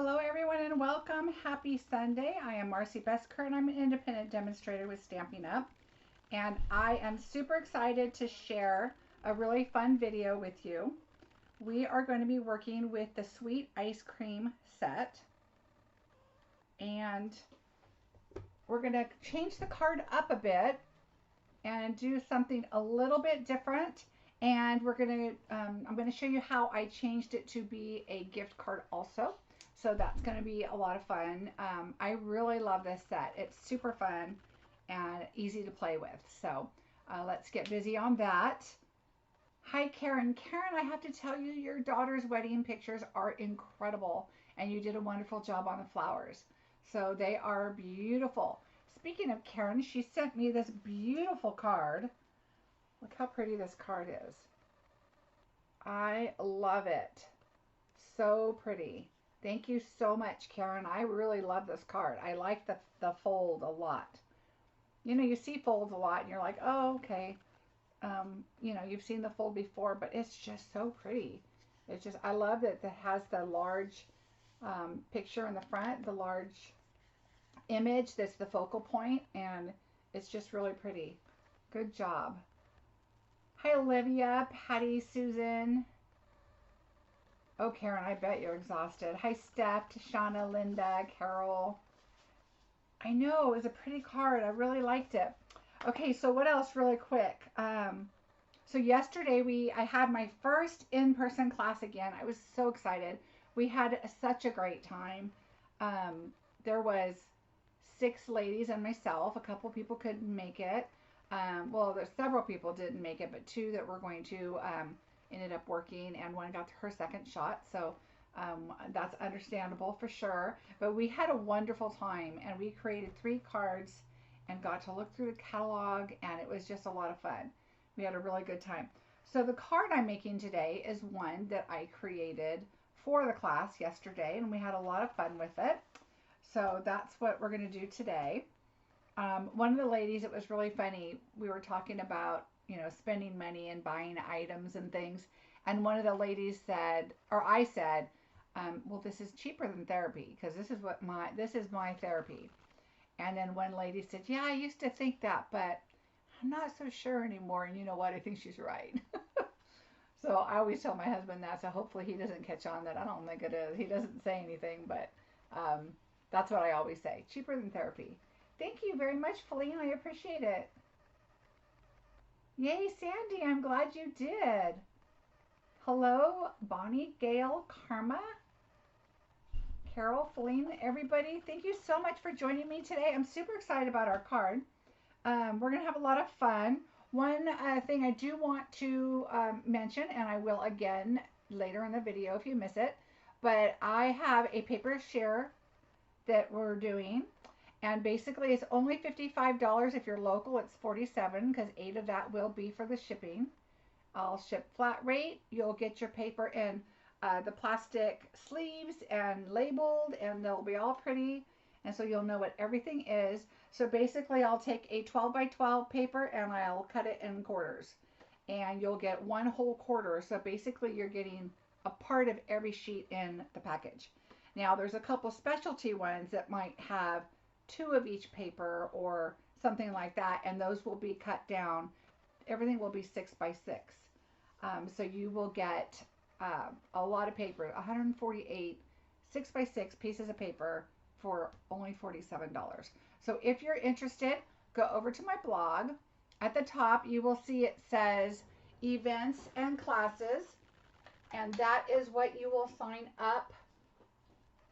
Hello everyone and welcome. Happy Sunday. I am Marcie Besecker and I'm an independent demonstrator with Stampin' Up! And I am super excited to share a really fun video with you. We are going to be working with the Sweet Ice Cream set. And we're going to change the card up a bit and do something a little bit different. And we're going to, I'm going to show you how I changed it to be a gift card also. So that's going to be a lot of fun. I really love this set. It's super fun and easy to play with. So let's get busy on that. Hi, Karen. Karen, I have to tell you, your daughter's wedding pictures are incredible, and you did a wonderful job on the flowers. So they are beautiful. Speaking of Karen, she sent me this beautiful card. Look how pretty this card is. I love it. So pretty. Thank you so much, Karen. I really love this card. I like the fold a lot. You know, you see folds a lot and you're like, oh, okay. You know, you've seen the fold before, but it's just so pretty. It's just, I love that it has the large picture in the front, the large image that's the focal point, and it's just really pretty. Good job. Hi, Olivia, Patty, Susan. Oh, Karen, I bet you're exhausted. Hi, Steph, Tashana, Linda, Carol. I know, it was a pretty card. I really liked it. Okay, so what else really quick? So yesterday I had my first in-person class again. I was so excited. We had such a great time. There was 6 ladies and myself. A couple people couldn't make it. Well, there's several people didn't make it, but 2 that were going to ended up working, and 1 got her second shot, so that's understandable for sure. But we had a wonderful time, and we created 3 cards and got to look through the catalog, and it was just a lot of fun. We had a really good time. So the card I'm making today is one that I created for the class yesterday, and we had a lot of fun with it. So that's what we're going to do today. One of the ladies, it was really funny, we were talking about, you know, spending money and buying items and things. And one of the ladies said, or I said, well, this is cheaper than therapy because this is my therapy. And then one lady said, yeah, I used to think that, but I'm not so sure anymore. And you know what? I think she's right. So I always tell my husband that, so hopefully he doesn't catch on that I don't think it is. He doesn't say anything, but that's what I always say. Cheaper than therapy. Thank you very much, Feline. I appreciate it. Yay, Sandy, I'm glad you did. Hello, Bonnie, Gail, Karma, Carol, Feline, everybody. Thank you so much for joining me today. I'm super excited about our card. We're going to have a lot of fun. One thing I do want to mention, and I will again later in the video if you miss it, but I have a paper share that we're doing. And basically, it's only $55 if you're local. It's $47 because 8 of that will be for the shipping. I'll ship flat rate. You'll get your paper in the plastic sleeves and labeled, and they'll be all pretty. And so you'll know what everything is. So basically, I'll take a 12 by 12 paper and I'll cut it in quarters. And you'll get 1 whole quarter. So basically, you're getting a part of every sheet in the package. Now, there's a couple specialty ones that might have 2 of each paper or something like that, and those will be cut down. Everything will be 6 by 6. So you will get a lot of paper, 148 6 by 6 pieces of paper for only $47. So if you're interested, go over to my blog. At the top, you will see it says events and classes, and that is what you will sign up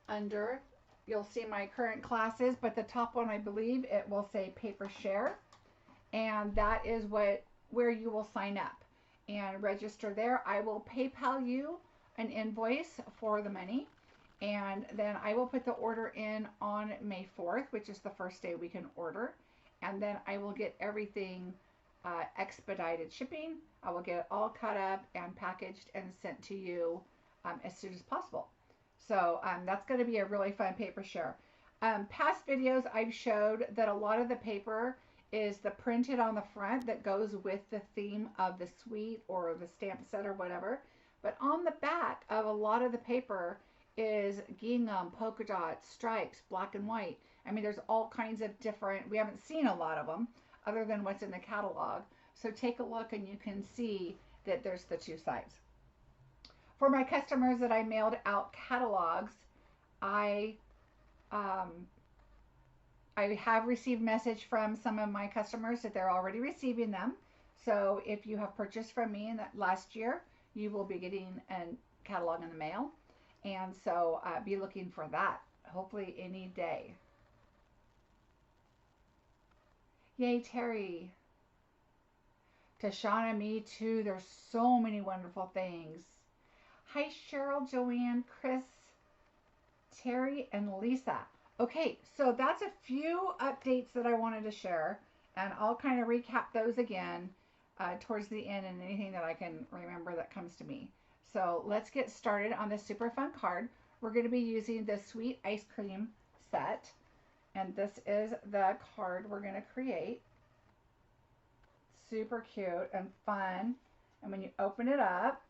under. You'll see my current classes, but the top one, I believe, it will say paper share, and that is where you will sign up and register there. I will PayPal you an invoice for the money, and then I will put the order in on May 4th, which is the first day we can order, and then I will get everything expedited shipping. I will get it all cut up and packaged and sent to you as soon as possible. So that's going to be a really fun paper share. Past videos I've showed that a lot of the paper is the printed on the front that goes with the theme of the suite or the stamp set or whatever. But on the back of a lot of the paper is gingham, polka dots, stripes, black and white. I mean, there's all kinds of different, we haven't seen a lot of them other than what's in the catalog. So take a look and you can see that there's the two sides. For my customers that I mailed out catalogs, I um, I have received message from some of my customers that they're already receiving them. So if you have purchased from me in that last year, you will be getting a catalog in the mail. And so be looking for that, hopefully any day. Yay, Terry. Tashana, me too. There's so many wonderful things. Hi, Cheryl, Joanne, Chris, Terry, and Lisa. Okay, so that's a few updates that I wanted to share, and I'll kind of recap those again towards the end and anything that I can remember that comes to me. So let's get started on this super fun card. We're going to be using the Sweet Ice Cream set, and this is the card we're going to create. Super cute and fun, and when you open it up,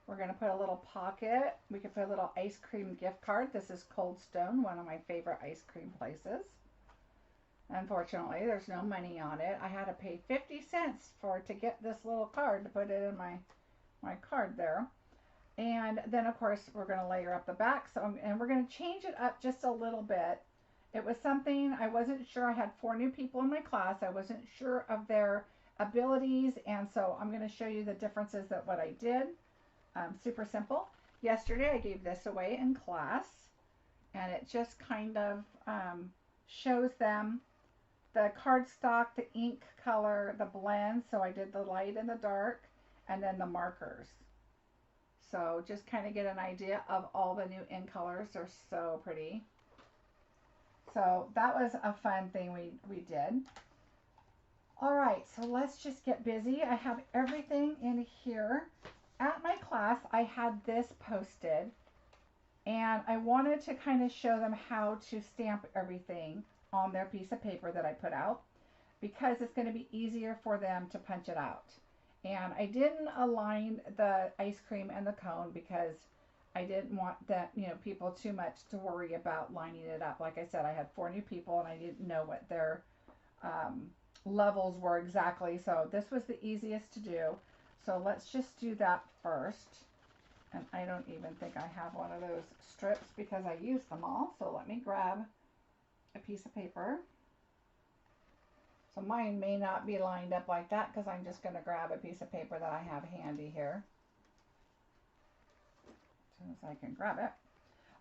we're going to put a little pocket. We can put a little ice cream gift card. This is Cold Stone, one of my favorite ice cream places. Unfortunately, there's no money on it. I had to pay 50 cents to get this little card to put it in my card there. And then, of course, we're going to layer up the back. And we're going to change it up just a little bit. It was something I wasn't sure. I had 4 new people in my class. I wasn't sure of their abilities. And so I'm going to show you the differences that what I did. Super simple. Yesterday I gave this away in class, and it just kind of shows them the cardstock, the ink color, the blend. So I did the light and the dark, and then the markers. So just kind of get an idea of all the new ink colors. They're so pretty. So that was a fun thing we did. All right, so let's just get busy. I have everything in here. At my class, I had this posted, and I wanted to kind of show them how to stamp everything on their piece of paper that I put out, because it's going to be easier for them to punch it out. And I didn't align the ice cream and the cone because I didn't want that, people too much to worry about lining it up. Like I said, I had 4 new people and I didn't know what their levels were exactly. So this was the easiest to do. So let's just do that first. And I don't even think I have one of those strips because I used them all. So let me grab a piece of paper. So mine may not be lined up like that because I'm just going to grab a piece of paper that I have handy here. As soon as I can grab it.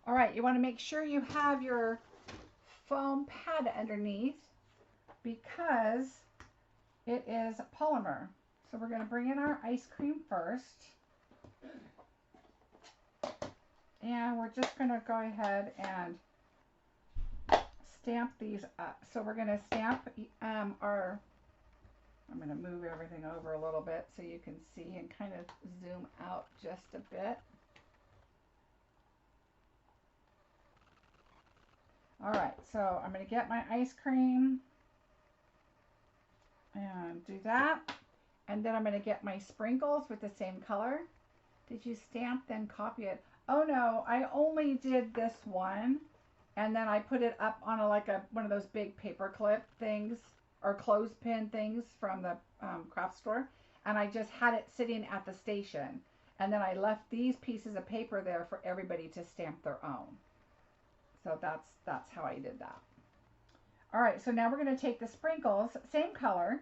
All right, you want to make sure you have your foam pad underneath because it is polymer. So we're going to bring in our ice cream first. And we're just going to go ahead and stamp these up. So we're going to stamp I'm going to move everything over a little bit so you can see and kind of zoom out just a bit. All right, so I'm going to get my ice cream and do that. And then I'm going to get my sprinkles with the same color. Did you stamp then copy it? Oh no, I only did this one. And then I put it up on one of those big paper clip things or clothespin things from the craft store. And I just had it sitting at the station. And then I left these pieces of paper there for everybody to stamp their own. So that's how I did that. All right, so now we're going to take the sprinkles, same color.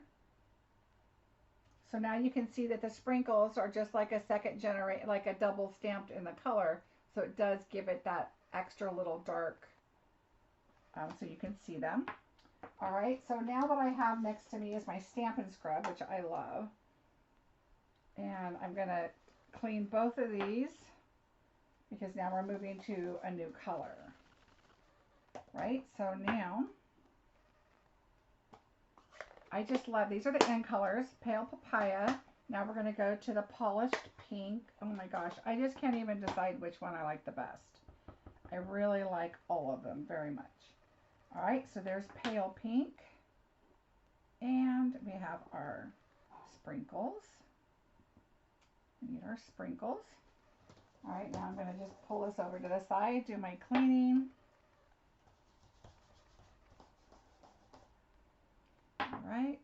So now you can see that the sprinkles are just like a like a double stamped in the color. So it does give it that extra little dark, so you can see them. All right, so now what I have next to me is my Stampin' scrub, which I love. And I'm gonna clean both of these because now we're moving to a new color. Right, so now, I just love, these are the end colors, Pale Papaya. Now we're going to go to the Polished Pink. Oh my gosh, I just can't even decide which one I like the best. I really like all of them very much. All right, so there's Pale Pink. And we have our sprinkles. We need our sprinkles. All right, now I'm going to just pull this over to the side, do my cleaning. All right.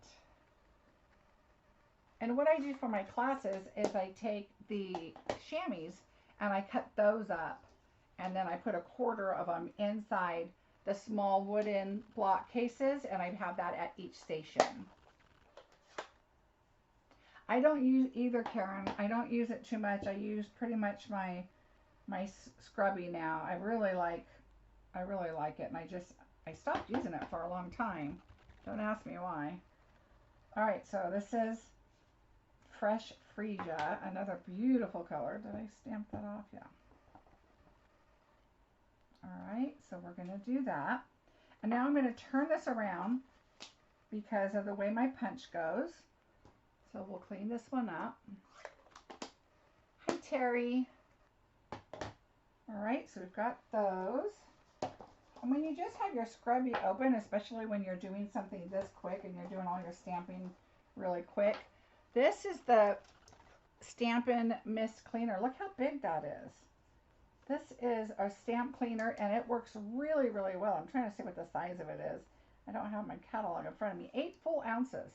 And what I do for my classes is I take the chamois and I cut those up, and then I put a quarter of them inside the small wooden block cases, and I have that at each station. I don't use either, Karen. I don't use it too much. I use pretty much my scrubby now. I really like it, and I stopped using it for a long time. Don't ask me why. All right, so this is Fresh Freesia, another beautiful color. Did I stamp that off? Yeah. All right, so we're going to do that. And now I'm going to turn this around because of the way my punch goes. So we'll clean this one up. Hi, Terry. All right, so we've got those. And when you just have your scrubby open, especially when you're doing something this quick and you're doing all your stamping really quick, this is the Stampin' Mist Cleaner. Look how big that is. This is a stamp cleaner, and it works really, really well. I'm trying to see what the size of it is. I don't have my catalog in front of me. 8 full ounces.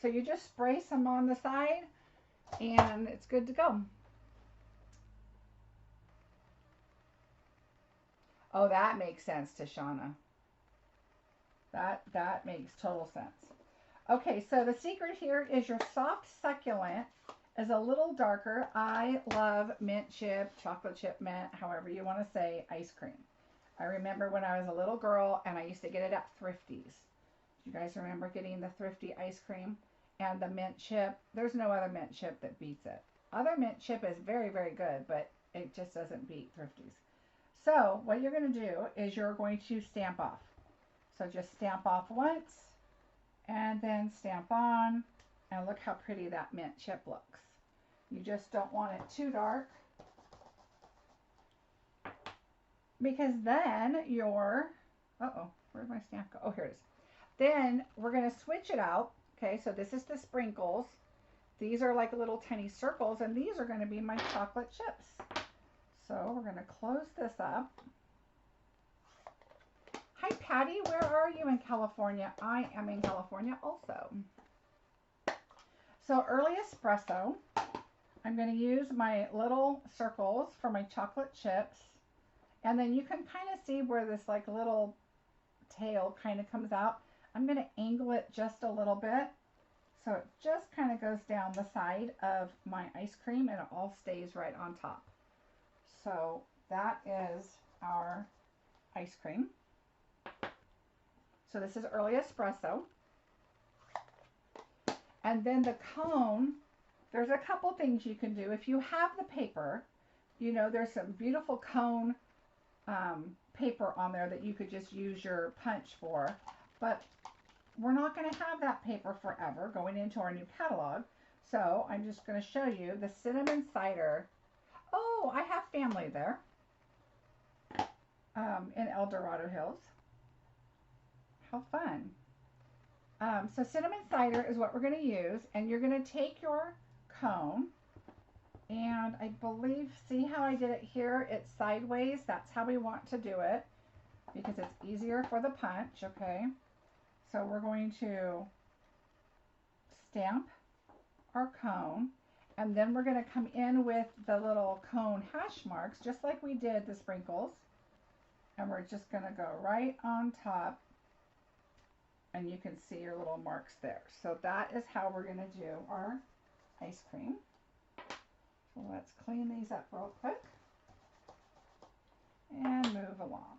So you just spray some on the side, and it's good to go. Oh, that makes sense, Tashana. That makes total sense. Okay, so the secret here is your soft succulent is a little darker. I love mint chip, chocolate chip mint, however you want to say, ice cream. I remember when I was a little girl and I used to get it at Thrifty's. Do you guys remember getting the Thrifty ice cream? And the mint chip, there's no other mint chip that beats it. Other mint chip is very, very good, but it just doesn't beat Thrifty's. So what you're going to do is you're going to stamp off. So just stamp off once and then stamp on, and look how pretty that mint chip looks. You just don't want it too dark, because then your, where'd my stamp go? Oh, here it is. Then we're going to switch it out. Okay, so this is the sprinkles. These are like little tiny circles, and these are going to be my chocolate chips. So we're going to close this up. Hi, Patty. Where are you in California? I am in California also. So early espresso, I'm going to use my little circles for my chocolate chips. And then you can kind of see where this like little tail kind of comes out. I'm going to angle it just a little bit, so it just kind of goes down the side of my ice cream and it all stays right on top. So that is our ice cream. So this is early espresso. And then the cone, there's a couple things you can do. If you have the paper, you know, there's some beautiful cone paper on there that you could just use your punch for. But we're not going to have that paper forever going into our new catalog. So I'm just going to show you the cinnamon cider. Oh, I have family there in El Dorado Hills. How fun. So cinnamon cider is what we're going to use, and you're going to take your cone, and I believe, see how I did it here? It's sideways. That's how we want to do it because it's easier for the punch, okay? So we're going to stamp our cone, and then we're going to come in with the little cone hash marks, just like we did the sprinkles, and we're just going to go right on top, and you can see your little marks there. So that is how we're going to do our ice cream. So let's clean these up real quick and move along.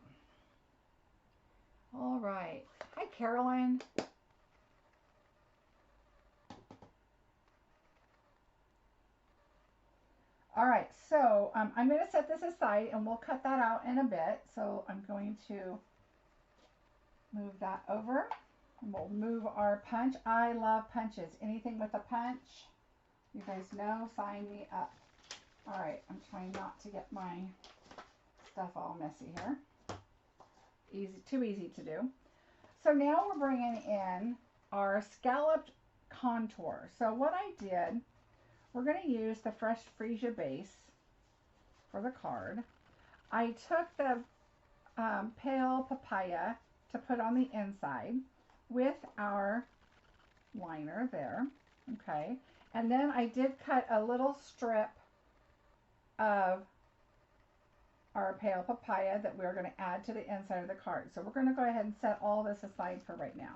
All right. Hi, Carolyn. All right, so I'm going to set this aside and we'll cut that out in a bit. So I'm going to move that over. And we'll move our punch. I love punches. Anything with a punch, you guys know, sign me up. All right, I'm trying not to get my stuff all messy here. Too easy to do. So now we're bringing in our scalloped contour. So what I did, we're going to use the Fresh Freesia base, for the card. I took the pale papaya to put on the inside with our liner there, okay? And then I did cut a little strip of our pale papaya that we're going to add to the inside of the card. So we're going to go ahead and set all this aside for right now.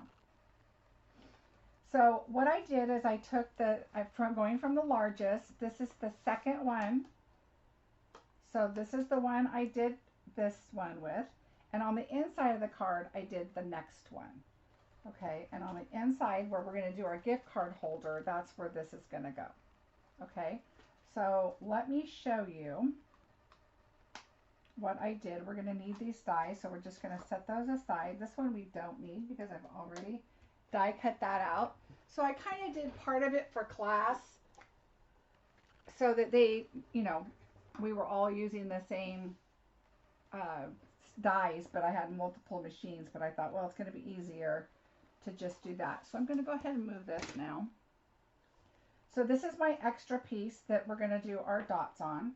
So what I did is I took going from the largest, this is the second one. So this is the one I did this one with. And on the inside of the card, I did the next one. Okay, and on the inside where we're going to do our gift card holder, that's where this is going to go. Okay, so let me show you what I did. We're going to need these dies, so we're just going to set those aside. This one we don't need because I've already die cut that out. So I kind of did part of it for class so that they, you know, we were all using the same dies, but I had multiple machines, but I thought, well, it's going to be easier to just do that. So I'm going to go ahead and move this now. So this is my extra piece that we're going to do our dots on.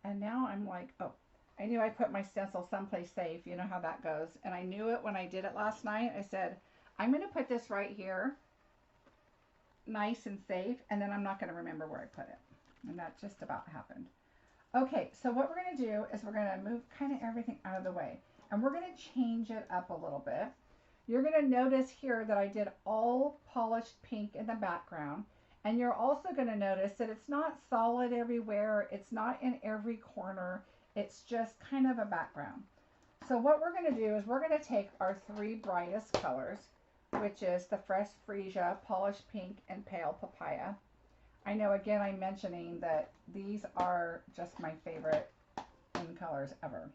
And now I'm like, oh, I knew I put my stencil someplace safe. You know how that goes. And I knew it when I did it last night. I said, I'm going to put this right here, nice and safe, and then I'm not going to remember where I put it. And that just about happened. Okay, so what we're going to do is we're going to move kind of everything out of the way. And we're going to change it up a little bit. You're going to notice here that I did all polished pink in the background. And you're also going to notice that it's not solid everywhere. It's not in every corner. It's just kind of a background. So what we're going to do is we're going to take our three brightest colors, which is the Fresh Freesia, Polished Pink, and Pale Papaya. I know, again, I'm mentioning that these are just my favorite in colors ever.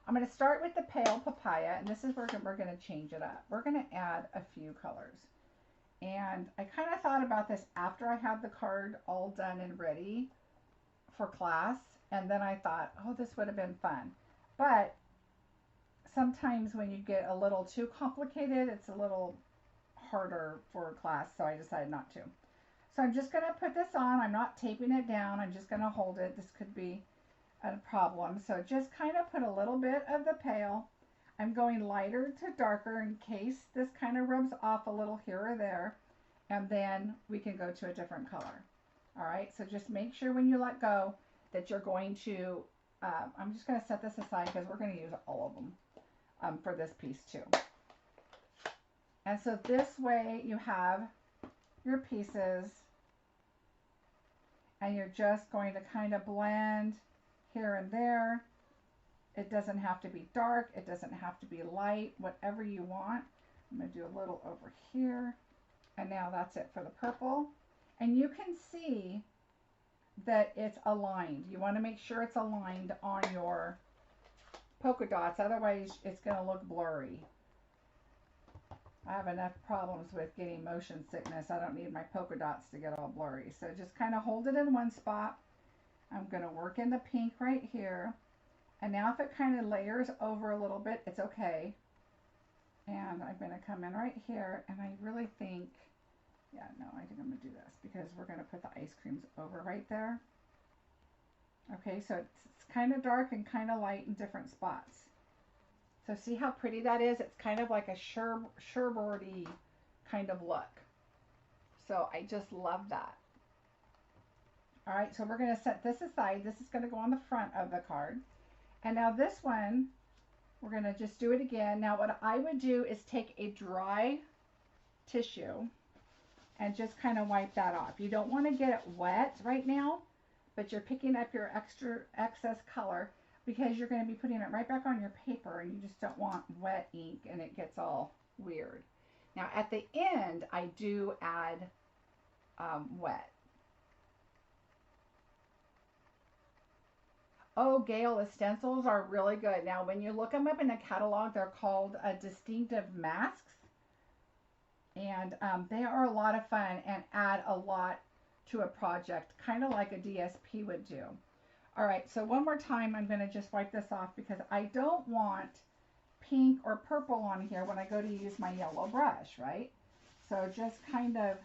I'm going to start with the Pale Papaya, and this is where we're going to change it up. We're going to add a few colors. And I kind of thought about this after I had the card all done and ready for class. And then I thought, oh, this would have been fun. But sometimes when you get a little too complicated, it's a little harder for class. So I decided not to. So I'm just going to put this on. I'm not taping it down. I'm just going to hold it. This could be a problem. So just kind of put a little bit of the pale. I'm going lighter to darker in case this kind of rubs off a little here or there. And then we can go to a different color. All right. So just make sure when you let go that you're going to, I'm just going to set this aside because we're going to use all of them for this piece too. And so this way you have your pieces and you're just going to kind of blend here and there. It doesn't have to be dark. It doesn't have to be light, whatever you want. I'm going to do a little over here. And now that's it for the purple. And you can see that it's aligned. You want to make sure it's aligned on your polka dots. Otherwise, it's going to look blurry. I have enough problems with getting motion sickness. I don't need my polka dots to get all blurry. So just kind of hold it in one spot. I'm going to work in the pink right here. And now if it kind of layers over a little bit, it's okay. And I'm going to come in right here. And I really think, yeah, no, I think I'm going to do this because we're going to put the ice creams over right there. Okay, so it's kind of dark and kind of light in different spots. So see how pretty that is? It's kind of like a sherbet-y kind of look. So I just love that. All right, so we're going to set this aside. This is going to go on the front of the card. And now this one, we're going to just do it again. Now what I would do is take a dry tissue and just kind of wipe that off. You don't want to get it wet right now, but you're picking up your excess color because you're going to be putting it right back on your paper and you just don't want wet ink and it gets all weird. Now at the end, I do add wet. Oh, Gail, the stencils are really good. Now, when you look them up in the catalog, they're called distinctive masks. And they are a lot of fun and add a lot to a project, kind of like a DSP would do. All right, so one more time, I'm going to just wipe this off because I don't want pink or purple on here when I go to use my yellow brush, right? So just kind of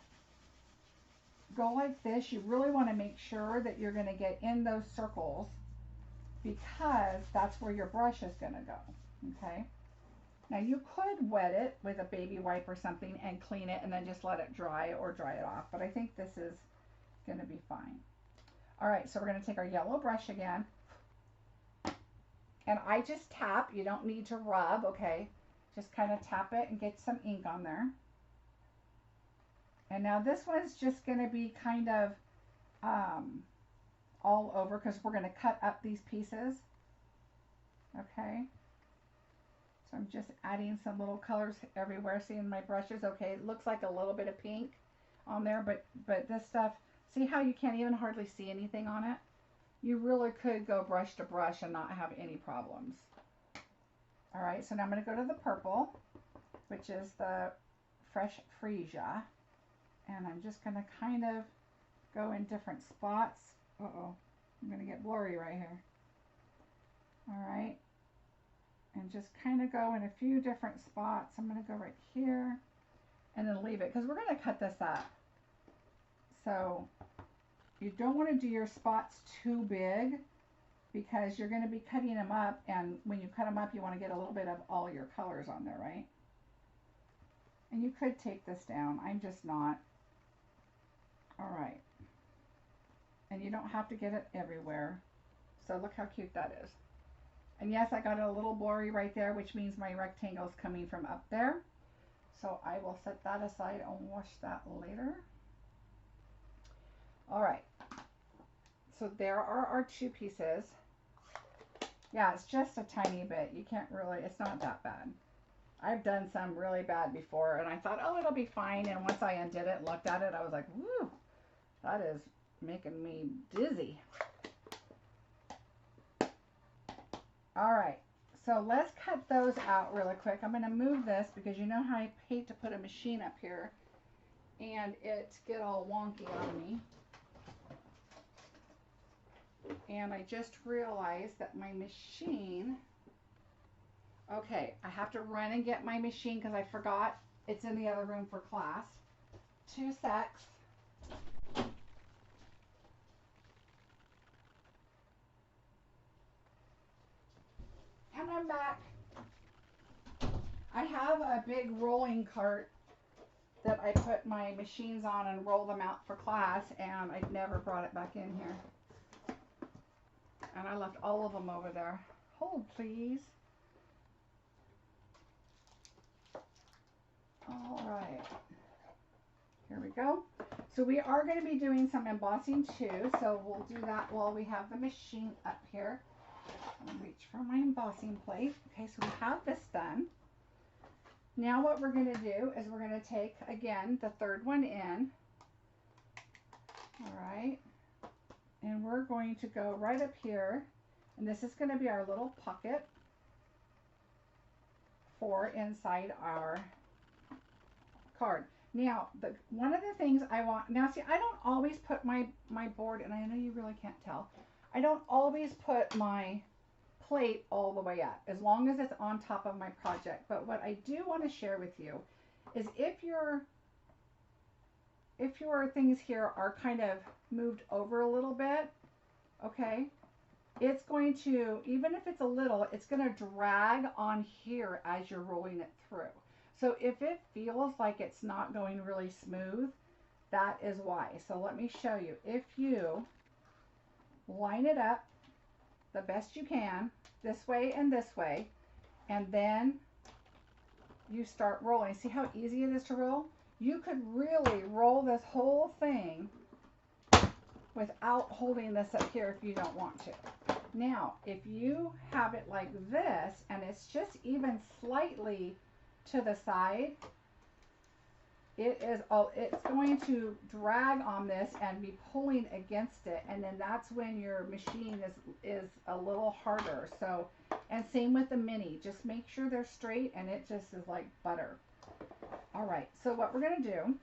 go like this, you really want to make sure that you're going to get in those circles because that's where your brush is going to go. Okay. Now you could wet it with a baby wipe or something and clean it and then just let it dry or dry it off. But I think this is going to be fine. All right, so we're going to take our yellow brush again. And I just tap. You don't need to rub, okay? Just kind of tap it and get some ink on there. And now this one's just going to be kind of all over because we're going to cut up these pieces. Okay. So I'm just adding some little colors everywhere. Seeing my brushes, okay, it looks like a little bit of pink on there, but this stuff, see how you can't even hardly see anything on it? You really could go brush to brush and not have any problems. All right, so now I'm going to go to the purple, which is the Fresh Freesia, and I'm just going to kind of go in different spots. Uh-oh, I'm going to get blurry right here. All right. And just kind of go in a few different spots. I'm going to go right here and then leave it because we're going to cut this up. So you don't want to do your spots too big because you're going to be cutting them up, and when you cut them up you want to get a little bit of all your colors on there, right? And you could take this down. I'm just not. All right. And you don't have to get it everywhere. So look how cute that is. And yes, I got it a little blurry right there, which means my rectangle is coming from up there. So I will set that aside and wash that later. All right. So there are our two pieces. Yeah, it's just a tiny bit. You can't really, it's not that bad. I've done some really bad before, and I thought, oh, it'll be fine. And once I undid it and looked at it, I was like, woo, that is making me dizzy. All right, so let's cut those out really quick. I'm going to move this because you know how I hate to put a machine up here and it get all wonky on me. And I just realized that my machine, okay, I have to run and get my machine because I forgot it's in the other room for class. 2 secs. And I'm back. I have a big rolling cart that I put my machines on and roll them out for class, and I never brought it back in here. And I left all of them over there. Hold, please. All right. Here we go. So we are going to be doing some embossing too, so we'll do that while we have the machine up here. I'll reach for my embossing plate. Okay, so we have this done. Now what we're going to do is we're going to take, again, the third one in. All right. And we're going to go right up here. And this is going to be our little pocket for inside our card. Now, one of the things I want, now see, I don't always put my board, and I know you really can't tell, I don't always put my plate all the way up, as long as it's on top of my project. But what I do want to share with you is if your things here are kind of moved over a little bit, okay, it's going to, even if it's a little, it's going to drag on here as you're rolling it through. So if it feels like it's not going really smooth, that is why. So let me show you. If you line it up the best you can, this way, and then you start rolling. See how easy it is to roll? You could really roll this whole thing without holding this up here if you don't want to. Now, if you have it like this, and it's just even slightly to the side, it's going to drag on this and be pulling against it, and then that's when your machine is a little harder. So, and same with the mini, just make sure they're straight, and it just is like butter. All right, so what we're going to do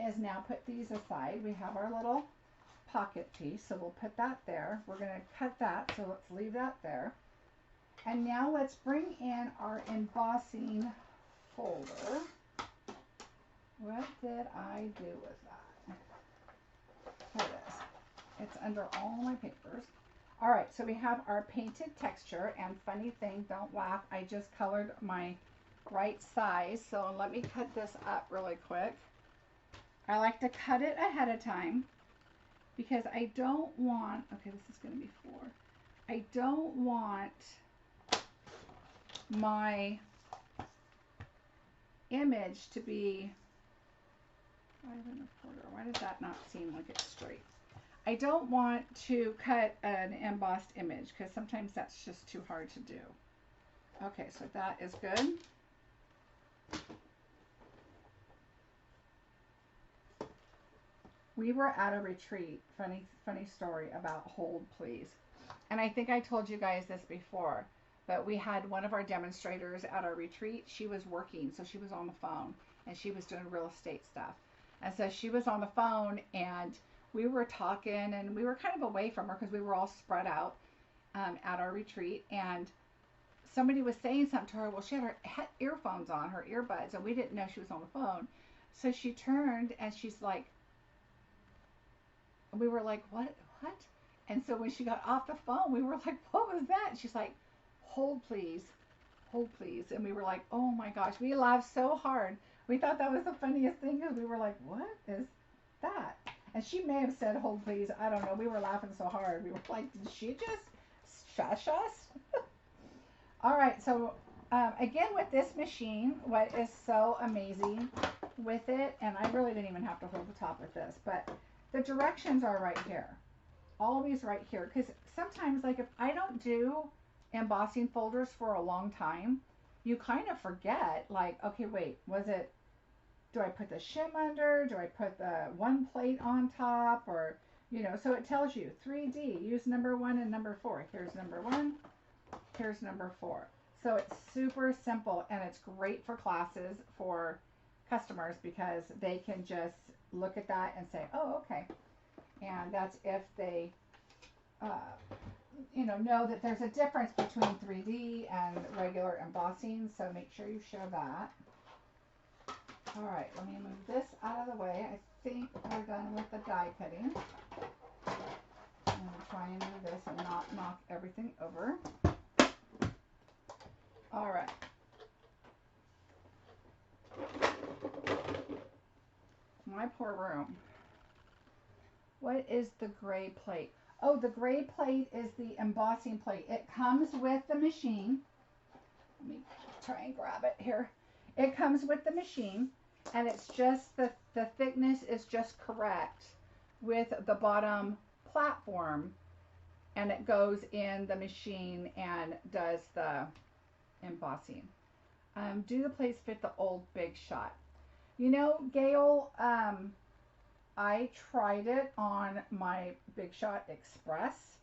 is now put these aside. We have our little pocket piece, so we'll put that there. We're going to cut that, so let's leave that there. And now let's bring in our embossing folder. What did I do with that? under all my papers. All right, so we have our painted texture, and funny thing, don't laugh, I just colored my right size. So let me cut this up really quick. I like to cut it ahead of time because I don't want, okay, this is going to be 4. I don't want my image to be 5 1/4. Why does that not seem like it's straight? I don't want to cut an embossed image because sometimes that's just too hard to do. Okay, so that is good. We were at a retreat, funny story about hold please. And I think I told you guys this before, but we had one of our demonstrators at our retreat. She was working, so she was on the phone and she was doing real estate stuff. And so she was on the phone and we were talking and we were kind of away from her because we were all spread out at our retreat. And somebody was saying something to her. Well, she had her earphones on, her earbuds, and we didn't know she was on the phone. So she turned and she's like, we were like, what? And so when she got off the phone, we were like, what was that? And she's like, hold please. And we were like, oh my gosh, we laughed so hard. We thought that was the funniest thing because we were like, what is that? And she may have said, hold please. I don't know. We were laughing so hard. We were like, did she just shush us? All right. So again, with this machine, what is so amazing with it, and I really didn't even have to hold the top with this, but the directions are right here. Always right here. Because sometimes, like if I don't do embossing folders for a long time, you kind of forget, like, okay, wait, do I put the shim under? Do I put the one plate on top? Or, so it tells you 3D, use number 1 and number 4. Here's number 1, here's number 4. So it's super simple and it's great for classes for customers because they can just look at that and say, oh, okay. And that's if they, know that there's a difference between 3D and regular embossing. So make sure you show that. All right, let me move this out of the way. I think we're done with the die cutting. I'm going to try and move this and not knock everything over. All right. My poor room. What is the gray plate? Oh, the gray plate is the embossing plate. It comes with the machine. Let me try and grab it here. It comes with the machine, and it's just the thickness is just correct with the bottom platform, and it goes in the machine and does the embossing. Do the plates fit the old Big Shot? Gail, I tried it on my Big Shot Express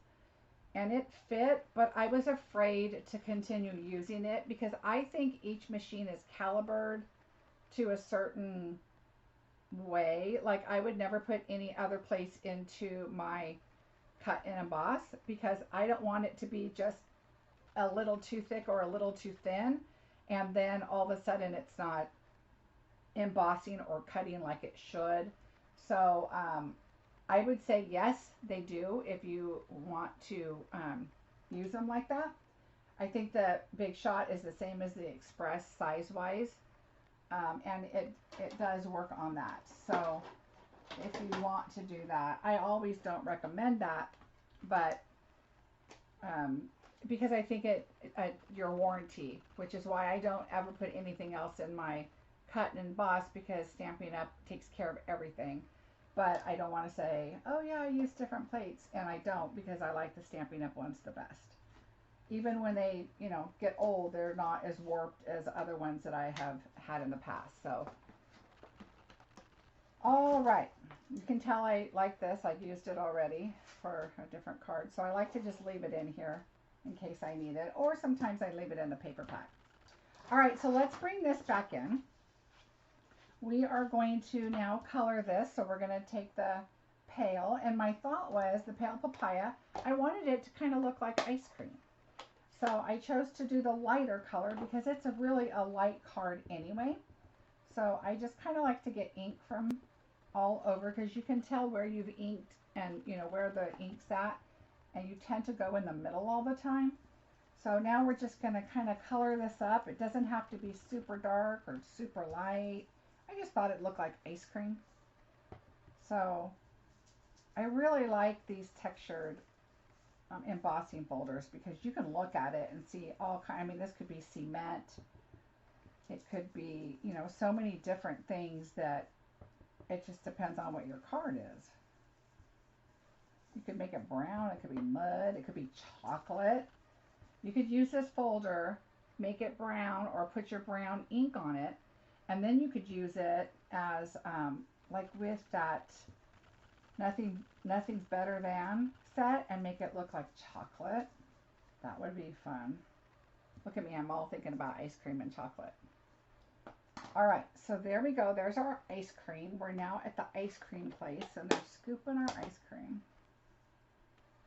and it fit, but I was afraid to continue using it because I think each machine is calibered to a certain way. Like I would never put any other plates into my cut and emboss because I don't want it to be just a little too thick or a little too thin and then all of a sudden it's not embossing or cutting like it should. So I would say yes, they do if you want to use them like that. I think the Big Shot is the same as the Express size-wise, and it does work on that. So if you want to do that, I always don't recommend that, but because I think your warranty, which is why I don't ever put anything else in my cut and emboss because Stampin' Up takes care of everything. But I don't want to say, oh yeah, I use different plates, and I don't because I like the Stampin' Up ones the best. Even when they, get old, they're not as warped as other ones that I have had in the past. So, all right, you can tell I like this. I've used it already for a different card, so I like to just leave it in here in case I need it, or sometimes I leave it in the paper pack. All right, so let's bring this back in. We are going to now color this. So we're going to take the pale, and my thought was the pale papaya, I wanted it to kind of look like ice cream. So I chose to do the lighter color because it's really a light card anyway. So I just kind of like to get ink from all over because you can tell where you've inked and you know where the ink's at, and you tend to go in the middle all the time. So now we're just going to kind of color this up. It doesn't have to be super dark or super light. I just thought it looked like ice cream. So I really like these textured embossing folders because you can look at it and see all kind. I mean, this could be cement. It could be, you know, so many different things that it just depends on what your card is. You could make it brown. It could be mud. It could be chocolate. You could use this folder, make it brown, or put your brown ink on it, and then you could use it as like with that Nothing's Better Than set and make it look like chocolate. That would be fun. Look at me, I'm all thinking about ice cream and chocolate. All right, so there we go. There's our ice cream. We're now at the ice cream place, and they're scooping our ice cream.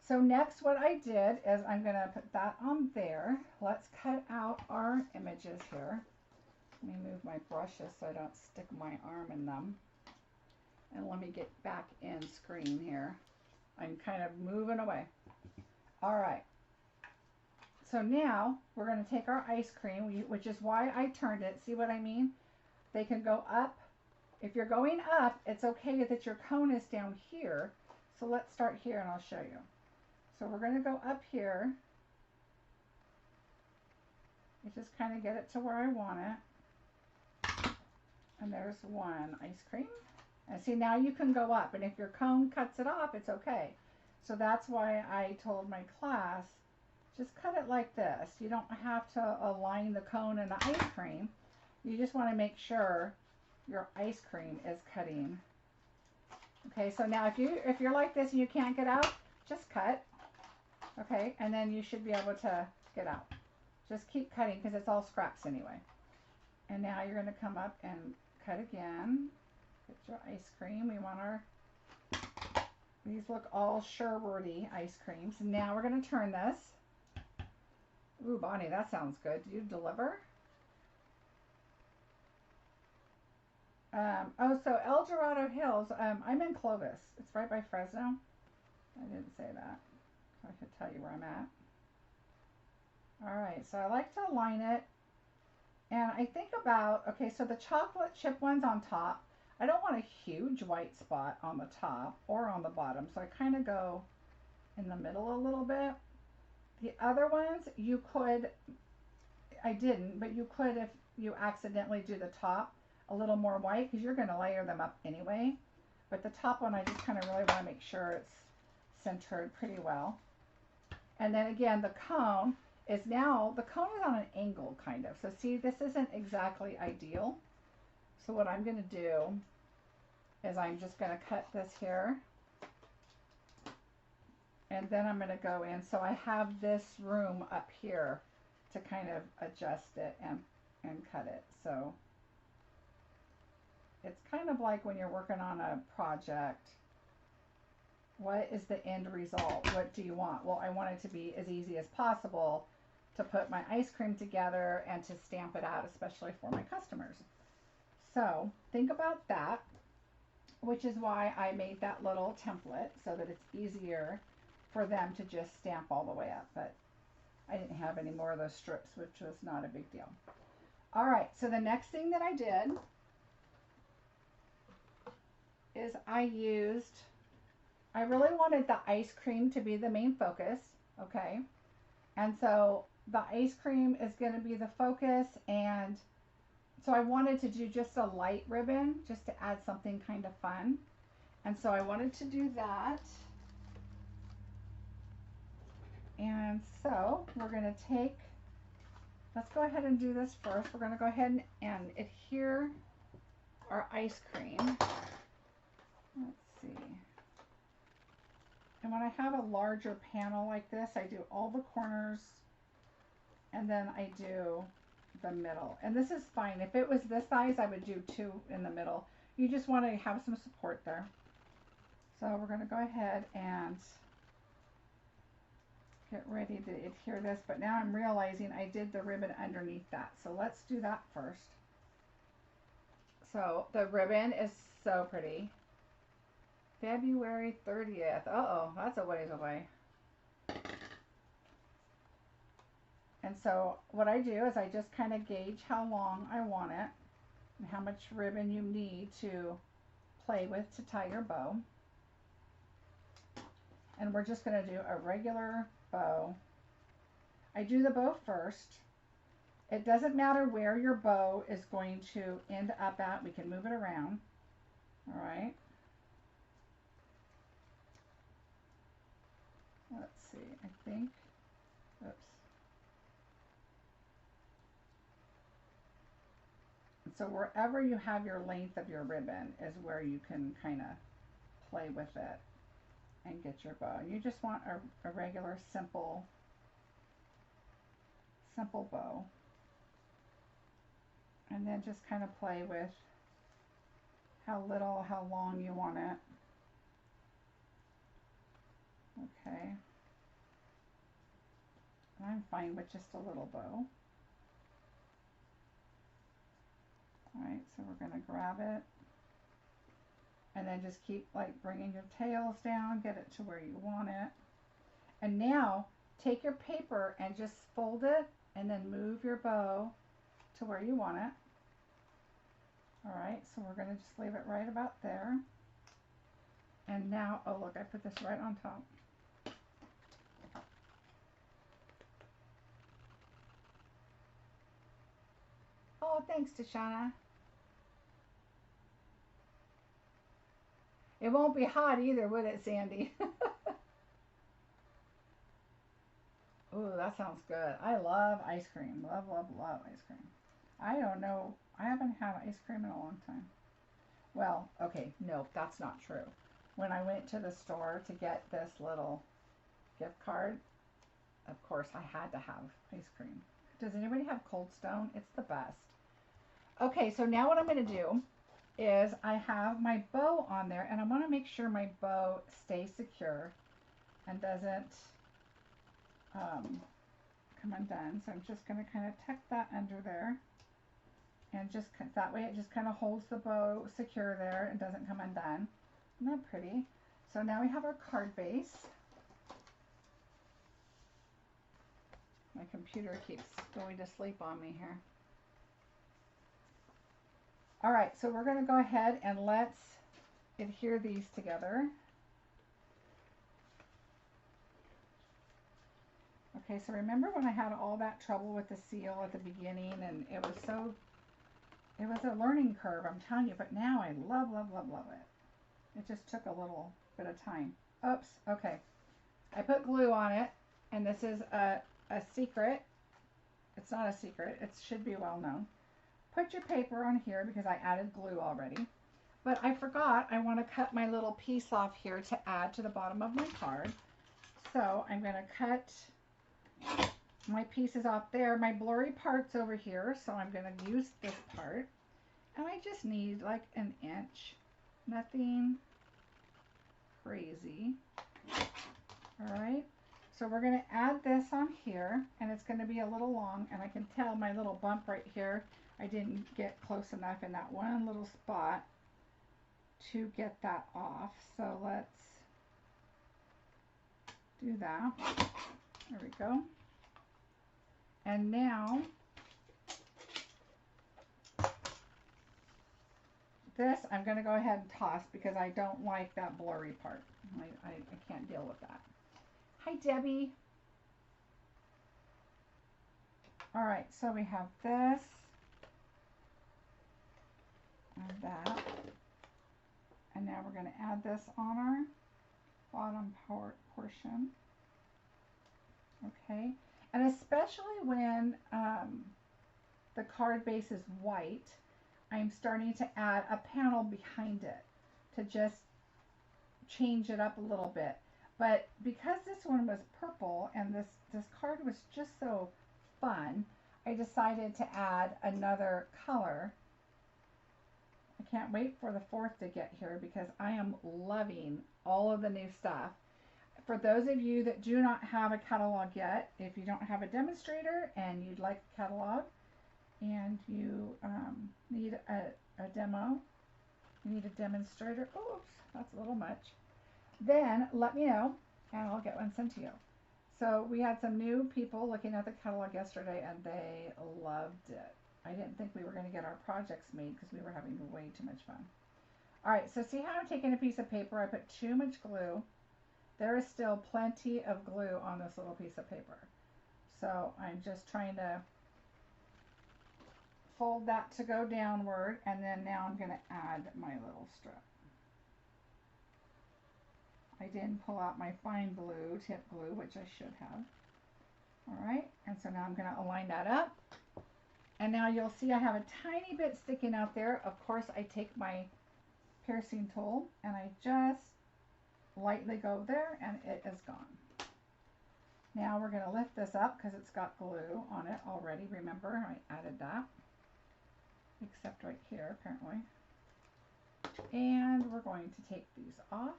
So next what I did is I'm going to put that on there. Let's cut out our images here. Let me move my brushes so I don't stick my arm in them. And let me get back in screen here. I'm kind of moving away. All right. So now we're going to take our ice cream, which is why I turned it. See what I mean? They can go up. If you're going up, it's okay that your cone is down here. So let's start here and I'll show you. So we're going to go up here. You just kind of get it to where I want it. And there's one ice cream. And see, now you can go up. And if your cone cuts it off, it's okay. So that's why I told my class, just cut it like this. You don't have to align the cone and the ice cream. You just want to make sure your ice cream is cutting. Okay, so now if you're like this and you can't get out, just cut. Okay, and then you should be able to get out. Just keep cutting because it's all scraps anyway. And now you're going to come up and cut again. Get your ice cream. We want our, these look all sherbety ice creams. Now we're going to turn this. Ooh, Bonnie, that sounds good. Do you deliver? Oh, so El Dorado Hills, I'm in Clovis. It's right by Fresno. I didn't say that. I should tell you where I'm at. Alright, so I like to align it. And I think about, okay, so the chocolate chip one's on top. I don't want a huge white spot on the top or on the bottom. So I kind of go in the middle a little bit. The other ones, you could, I didn't, but you could if you accidentally do the top a little more white because you're going to layer them up anyway. But the top one, I just kind of really want to make sure it's centered pretty well. And then again, the cone is now, the cone is on an angle kind of. So see, this isn't exactly ideal. So what I'm going to do is I'm just going to cut this here. And then I'm going to go in. So I have this room up here to kind of adjust it and cut it. So it's kind of like when you're working on a project. What is the end result? What do you want? Well, I want it to be as easy as possible to put my ice cream together and to stamp it out, especially for my customers. So think about that, which is why I made that little template so that it's easier for them to just stamp all the way up. But I didn't have any more of those strips, which was not a big deal. All right, so the next thing that I did is I really wanted the ice cream to be the main focus, okay? And so the ice cream is going to be the focus, and so I wanted to do just a light ribbon just to add something kind of fun. And so I wanted to do that. And so we're going to take, let's go ahead and do this first. We're going to go ahead and adhere our ice cream. Let's see. And when I have a larger panel like this, I do all the corners and then I do the middle. And this is fine. If it was this size, I would do 2 in the middle. You just want to have some support there. So we're going to go ahead and get ready to adhere this. But now I'm realizing I did the ribbon underneath that. So let's do that first. So the ribbon is so pretty. February 30th. Uh-oh, that's a ways away. And so what I do is I just kind of gauge how long I want it and how much ribbon you need to play with to tie your bow. And we're just going to do a regular bow. I do the bow first. It doesn't matter where your bow is going to end up at. We can move it around. All right. Let's see. I think, oops. So wherever you have your length of your ribbon is where you can kind of play with it and get your bow. You just want a regular simple bow. And then just kind of play with how little, how long you want it. Okay. I'm fine with just a little bow. Alright, so we're going to grab it. And then just keep like bringing your tails down, get it to where you want it. And now take your paper and just fold it and then move your bow to where you want it. Alright, so we're going to just leave it right about there. And now, oh look, I put this right on top. Oh, thanks, Tashana. It won't be hot either, would it, Sandy? Ooh, that sounds good. I love ice cream. Love, love, love ice cream. I don't know. I haven't had ice cream in a long time. Well, okay, no, that's not true. When I went to the store to get this little gift card, of course, I had to have ice cream. Does anybody have Cold Stone? It's the best. Okay, so now what I'm going to do is I have my bow on there, and I want to make sure my bow stays secure and doesn't come undone. So I'm just going to kind of tuck that under there, and just that way it just kind of holds the bow secure there and doesn't come undone. Isn't that pretty? So now we have our card base. My computer keeps going to sleep on me here. All right, so we're going to go ahead and let's adhere these together. Okay, so remember when I had all that trouble with the seal at the beginning, and it was a learning curve, I'm telling you, but now I love, love, love, love it. It just took a little bit of time. Oops, okay. I put glue on it, and this is a secret. It's not a secret, it should be well known. Put your paper on here because I added glue already. But I forgot I want to cut my little piece off here to add to the bottom of my card. So I'm going to cut my pieces off there. My blurry part's over here, so I'm going to use this part. And I just need like an inch. Nothing crazy. Alright, so we're going to add this on here, and it's going to be a little long, and I can tell my little bump right here, I didn't get close enough in that one little spot to get that off. So let's do that. There we go. And now this I'm going to go ahead and toss because I don't like that blurry part. I can't deal with that. Hi, Debbie. All right, so we have this and that. And now we're going to add this on our bottom portion. Okay, and especially when the card base is white, I'm starting to add a panel behind it to just change it up a little bit. But because this one was purple and this card was just so fun, I decided to add another color. I can't wait for the 4th to get here because I am loving all of the new stuff. For those of you that do not have a catalog yet, if you don't have a demonstrator and you'd like a catalog and you need a demo, You need a demonstrator. Oops, that's a little much. Then let me know and I'll get one sent to you. So we had some new people looking at the catalog yesterday and they loved it. I didn't think we were going to get our projects made because we were having way too much fun. All right, so see how I'm taking a piece of paper, I put too much glue. There is still plenty of glue on this little piece of paper. So I'm just trying to fold that to go downward, and then now I'm going to add my little strip. I didn't pull out my fine glue, tip glue, which I should have. All right, and so now I'm going to align that up. And now you'll see I have a tiny bit sticking out there. Of course, I take my piercing tool and I just lightly go there and it is gone. Now we're going to lift this up because it's got glue on it already. Remember, I added that, except right here apparently. And we're going to take these off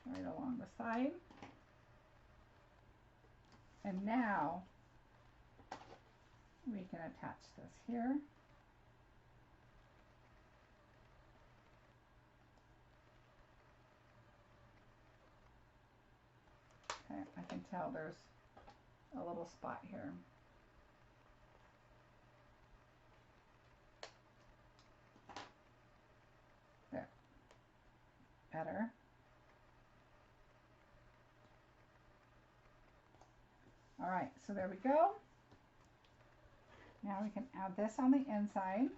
right along the side. And now we can attach this here. Okay, I can tell there's a little spot here. There. Better. All right, so there we go. Now we can add this on the inside.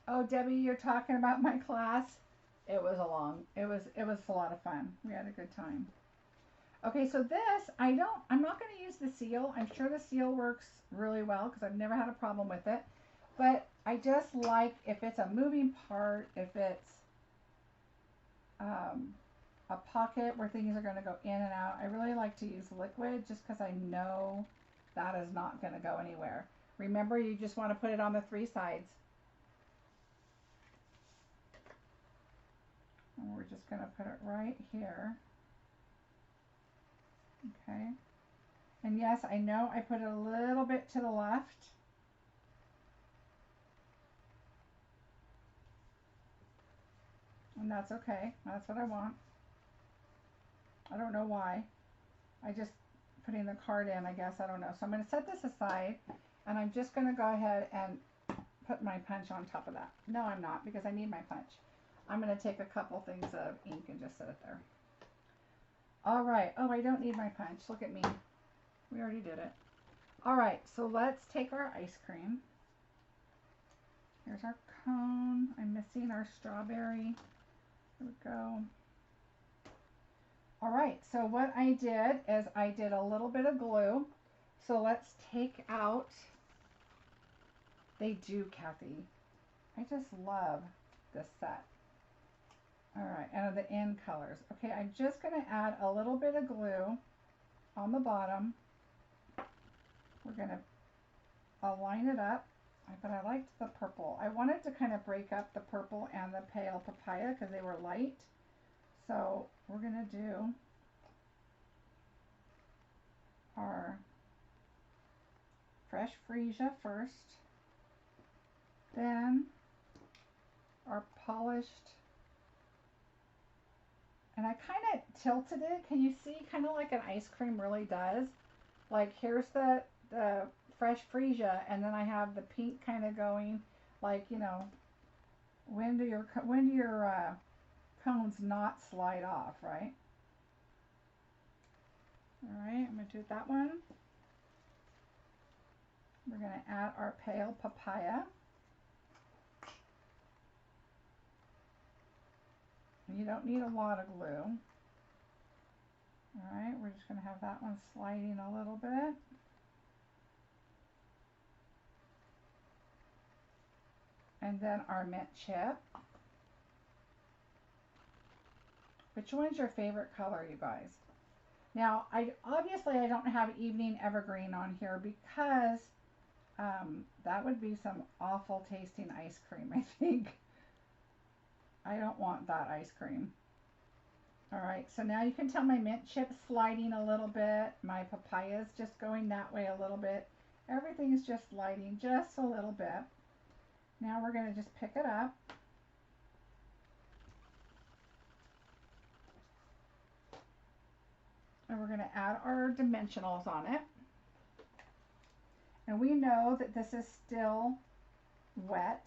Oh, Debbie, you're talking about my class? It was a lot of fun. We had a good time. Okay, so this, I'm not going to use the seal. I'm sure the seal works really well because I've never had a problem with it. But I just like if it's a moving part, if it's a pocket where things are going to go in and out, I really like to use liquid just because I know that is not going to go anywhere. Remember, you just want to put it on the 3 sides. And we're just going to put it right here. Okay. And yes, I know I put it a little bit to the left. And that's okay. That's what I want. I don't know why. I just putting the card in, I guess. I don't know. So I'm going to set this aside and I'm just going to go ahead and put my punch on top of that. No, I'm not, because I need my punch. I'm going to take a couple things of ink and just set it there. All right. Oh, I don't need my punch. Look at me. We already did it. All right. So let's take our ice cream. Here's our cone. I'm missing our strawberry. There we go. All right. So what I did is I did a little bit of glue. So let's take out. They do, Kathy. I just love this set. All right, and the end colors. Okay, I'm just going to add a little bit of glue on the bottom. We're going to align it up, but I liked the purple. I wanted to kind of break up the purple and the pale papaya because they were light. So we're going to do our fresh freesia first, then our polished. And I kind of tilted it. Can you see? Kind of like an ice cream really does. Like here's the fresh freesia, and then I have the pink kind of going. Like, you know, when do your cones not slide off, right? All right, I'm gonna do that one. We're gonna add our pale papaya. You don't need a lot of glue. All right, we're just going to have that one sliding a little bit. And then our mint chip. Which one's your favorite color, you guys? Now, obviously I don't have evening evergreen on here because That would be some awful tasting ice cream, I think. I don't want that ice cream. All right, so now you can tell my mint chip's sliding a little bit. My papaya's just going that way a little bit. Everything's just sliding just a little bit. Now we're going to just pick it up. And we're going to add our dimensionals on it. And we know that this is still wet,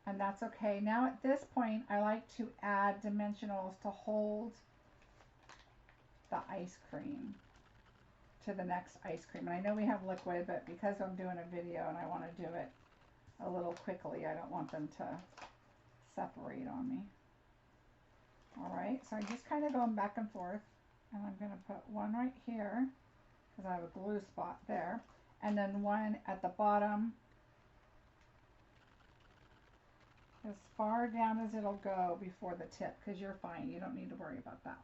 and that's okay. Now at this point, I like to add dimensionals to hold the ice cream to the next ice cream. And I know we have liquid, but because I'm doing a video and I want to do it a little quickly, I don't want them to separate on me. All right, so I'm just kind of going back and forth, and I'm going to put one right here because I have a glue spot there, and then one at the bottom as far down as it'll go before the tip, because you're fine, you don't need to worry about that.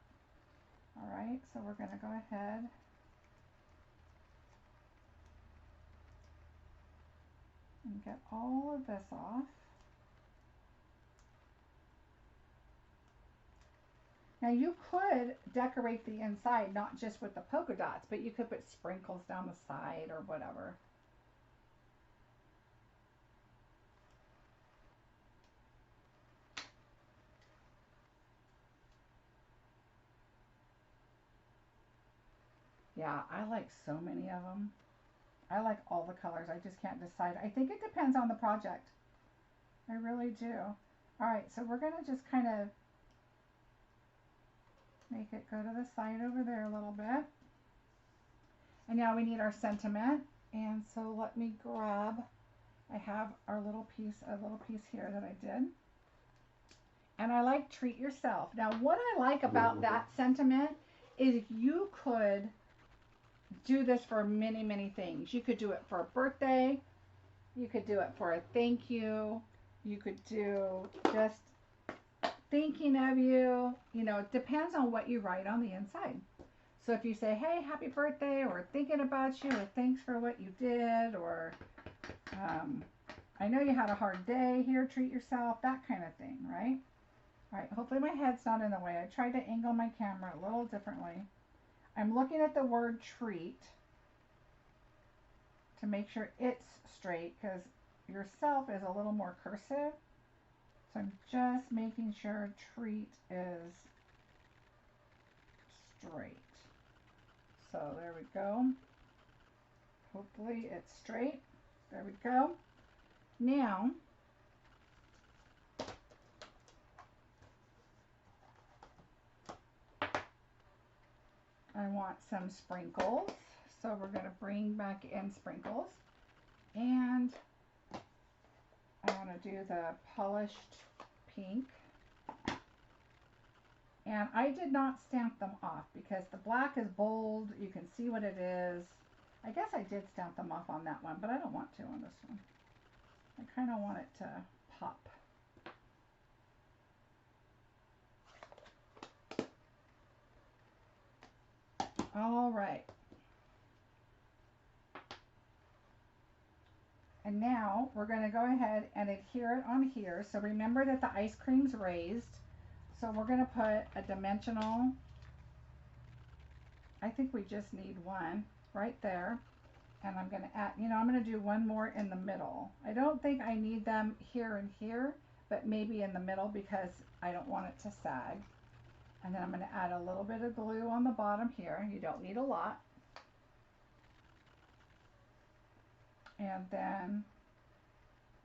All right, so we're going to go ahead and get all of this off. Now you could decorate the inside not just with the polka dots, but you could put sprinkles down the side or whatever. Yeah, I like so many of them. I like all the colors. I just can't decide. I think it depends on the project. I really do. All right, so we're going to just kind of make it go to the side over there a little bit. And now we need our sentiment. And so let me grab, I have our little piece, a little piece here that I did. And I like treat yourself. Now what I like about that sentiment is you could do this for many, many things. You could do it for a birthday. You could do it for a thank you. You could do just thinking of you. You know, it depends on what you write on the inside. So if you say, hey, happy birthday, or thinking about you, or thanks for what you did, or I know you had a hard day, here, treat yourself, that kind of thing, right? All right, hopefully my head's not in the way. I tried to angle my camera a little differently. I'm looking at the word treat to make sure it's straight, because yourself is a little more cursive. So I'm just making sure treat is straight. So there we go. Hopefully it's straight. There we go. Now, I want some sprinkles. So we're going to bring back in sprinkles. And I want to do the polished pink. And I did not stamp them off because the black is bold. You can see what it is. I guess I did stamp them off on that one, but I don't want to on this one. I kind of want it to pop. All right. And now we're going to go ahead and adhere it on here. So remember that the ice cream's raised. So we're going to put a dimensional, I think we just need one right there. And I'm going to add, you know, I'm going to do one more in the middle. I don't think I need them here and here, but maybe in the middle because I don't want it to sag. And then I'm going to add a little bit of glue on the bottom here. You don't need a lot. And then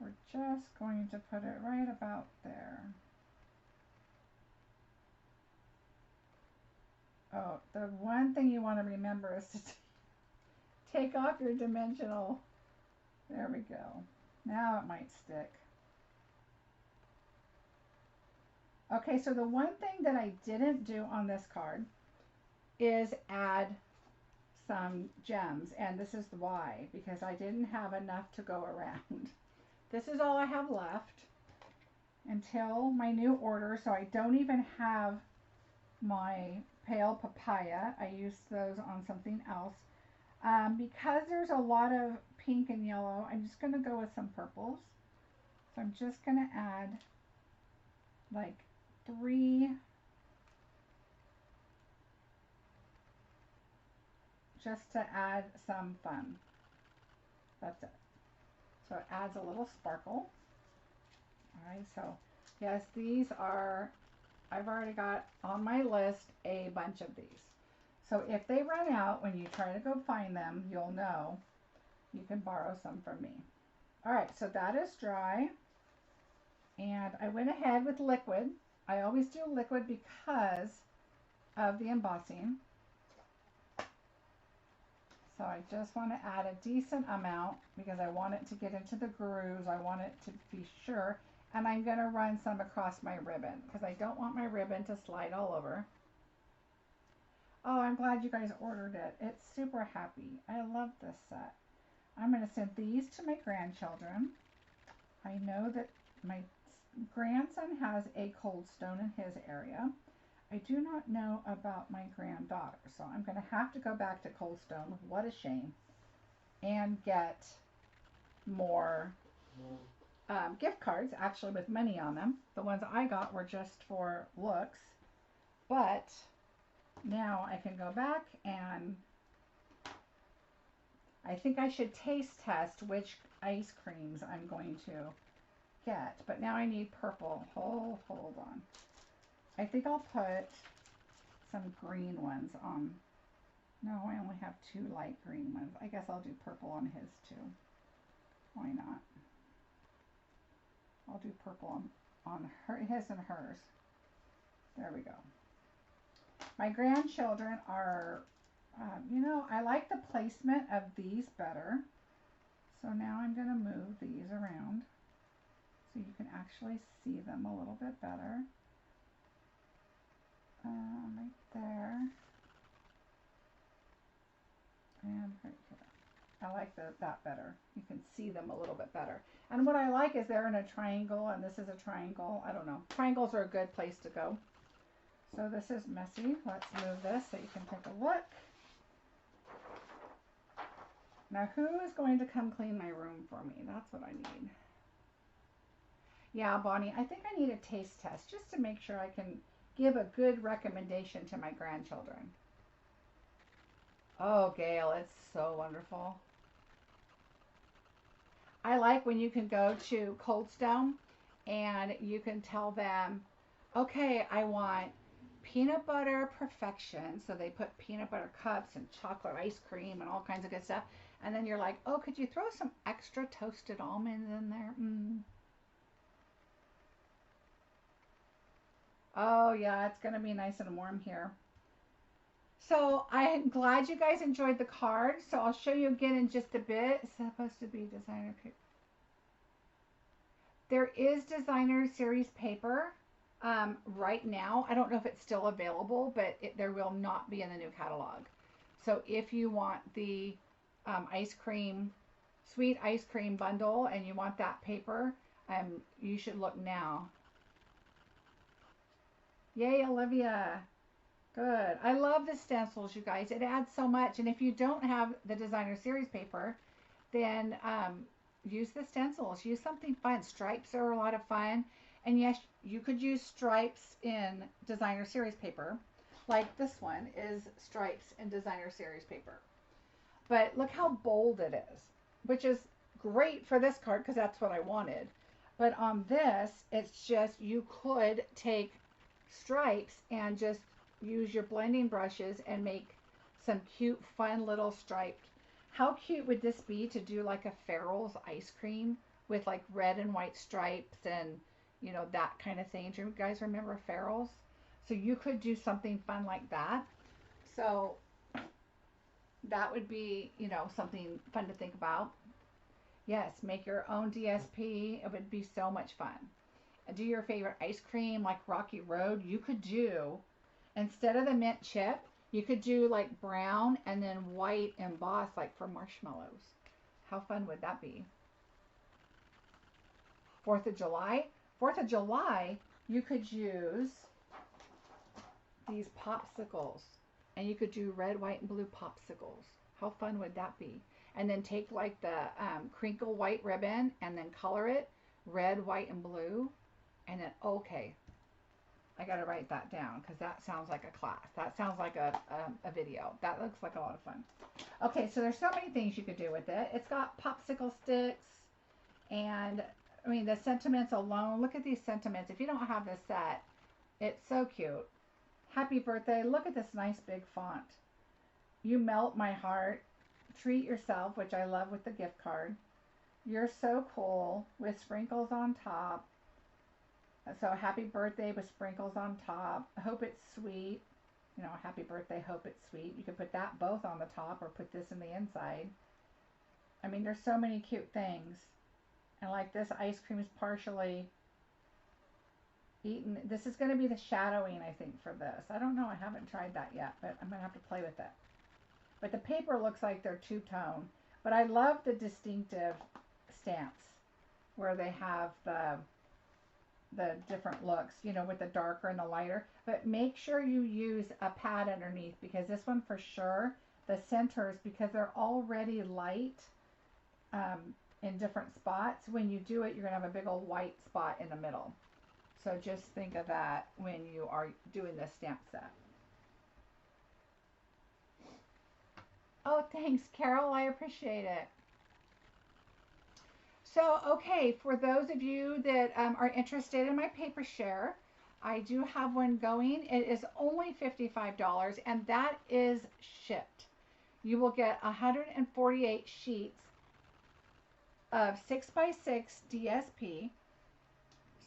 we're just going to put it right about there. Oh, the one thing you want to remember is to take off your dimensional. There we go. Now it might stick. Okay, so the one thing that I didn't do on this card is add some gems, and this is why, because I didn't have enough to go around. This is all I have left until my new order, so I don't even have my pale papaya. I used those on something else. Because there's a lot of pink and yellow. I'm just going to go with some purples. So I'm just going to add like 3, just to add some fun. That's it. So it adds a little sparkle. All right, so yes, these are, I've already got on my list a bunch of these. So if they run out when you try to go find them, you'll know you can borrow some from me. All right, so that is dry. And I went ahead with liquid. I always do liquid because of the embossing. So I just want to add a decent amount because I want it to get into the grooves. I want it to be sure. And I'm going to run some across my ribbon because I don't want my ribbon to slide all over. Oh, I'm glad you guys ordered it. It's super happy. I love this set. I'm going to send these to my grandchildren. I know that my grandson has a cold stone in his area. I do not know about my granddaughter, so I'm going to have to go back to Cold Stone, what a shame, and get more gift cards, actually with money on them. The ones I got were just for looks, but now I can go back and I think I should taste test which ice creams I'm going to get, but now I need purple. Hold on. I think I'll put some green ones on. No, I only have 2 light green ones. I guess I'll do purple on his too. Why not? I'll do purple on his and hers. There we go. My grandchildren are, you know, I like the placement of these better. So now I'm going to move these around so you can actually see them a little bit better. Right there. And right here. I like that better. You can see them a little bit better. And what I like is they're in a triangle, and this is a triangle. I don't know. Triangles are a good place to go. So this is messy. Let's move this so you can take a look. Now, who is going to come clean my room for me? That's what I need. Yeah, Bonnie, I think I need a taste test just to make sure I can give a good recommendation to my grandchildren. Oh, Gail, it's so wonderful. I like when you can go to Cold Stone and you can tell them, okay, I want peanut butter perfection. So they put peanut butter cups and chocolate ice cream and all kinds of good stuff. And then you're like, oh, could you throw some extra toasted almonds in there? Oh, yeah, it's going to be nice and warm here. So I'm glad you guys enjoyed the card. So I'll show you again in just a bit. It's supposed to be designer paper. There is designer series paper right now. I don't know if it's still available, but there will not be in the new catalog. So if you want the ice cream, sweet ice cream bundle and you want that paper, you should look now. Yay, Olivia. Good. I love the stencils, you guys. It adds so much. And if you don't have the designer series paper, then use the stencils. Use something fun. Stripes are a lot of fun. And yes, you could use stripes in designer series paper. Like this one is stripes in designer series paper. But look how bold it is, which is great for this card because that's what I wanted. But on this, it's just, you could take stripes and just use your blending brushes and make some cute, fun little striped. How cute would this be to do like a Farrell's ice cream with like red and white stripes and, you know, that kind of thing. Do you guys remember Farrell's? So you could do something fun like that. So that would be, you know, something fun to think about. Yes, make your own DSP. It would be so much fun. Do your favorite ice cream like Rocky Road. You could do, instead of the mint chip, you could do like brown and then white embossed like for marshmallows. How fun would that be? 4th of July. 4th of July, you could use these popsicles. And you could do red, white, and blue popsicles. How fun would that be? and then take like the crinkle white ribbon and then color it red, white, and blue. And then, okay, I got to write that down because that sounds like a class. That sounds like a video. That looks like a lot of fun. Okay, so there's so many things you could do with it. It's got popsicle sticks, and I mean the sentiments alone. Look at these sentiments. If you don't have this set, it's so cute. Happy birthday. Look at this nice big font. You melt my heart. Treat yourself, which I love with the gift card. You're so cool with sprinkles on top. So happy birthday with sprinkles on top. Hope it's sweet. You know, happy birthday, hope it's sweet. You could put that both on the top or put this in the inside. I mean, there's so many cute things. And like this ice cream is partially eaten. This is going to be the shadowing, I think, for this. I don't know. I haven't tried that yet, but I'm going to have to play with it. But the paper looks like they're two-tone. But I love the distinctive stamps where they have the different looks, you know, with the darker and the lighter. But make sure you use a pad underneath, because this one for sure, the centers, because they're already light in different spots, when you do it, you're going to have a big old white spot in the middle. So just think of that when you are doing this stamp set. Oh, thanks, Carol. I appreciate it. So, okay, for those of you that are interested in my paper share, I do have one going. It is only $55, and that is shipped. You will get 148 sheets of 6x6 DSP.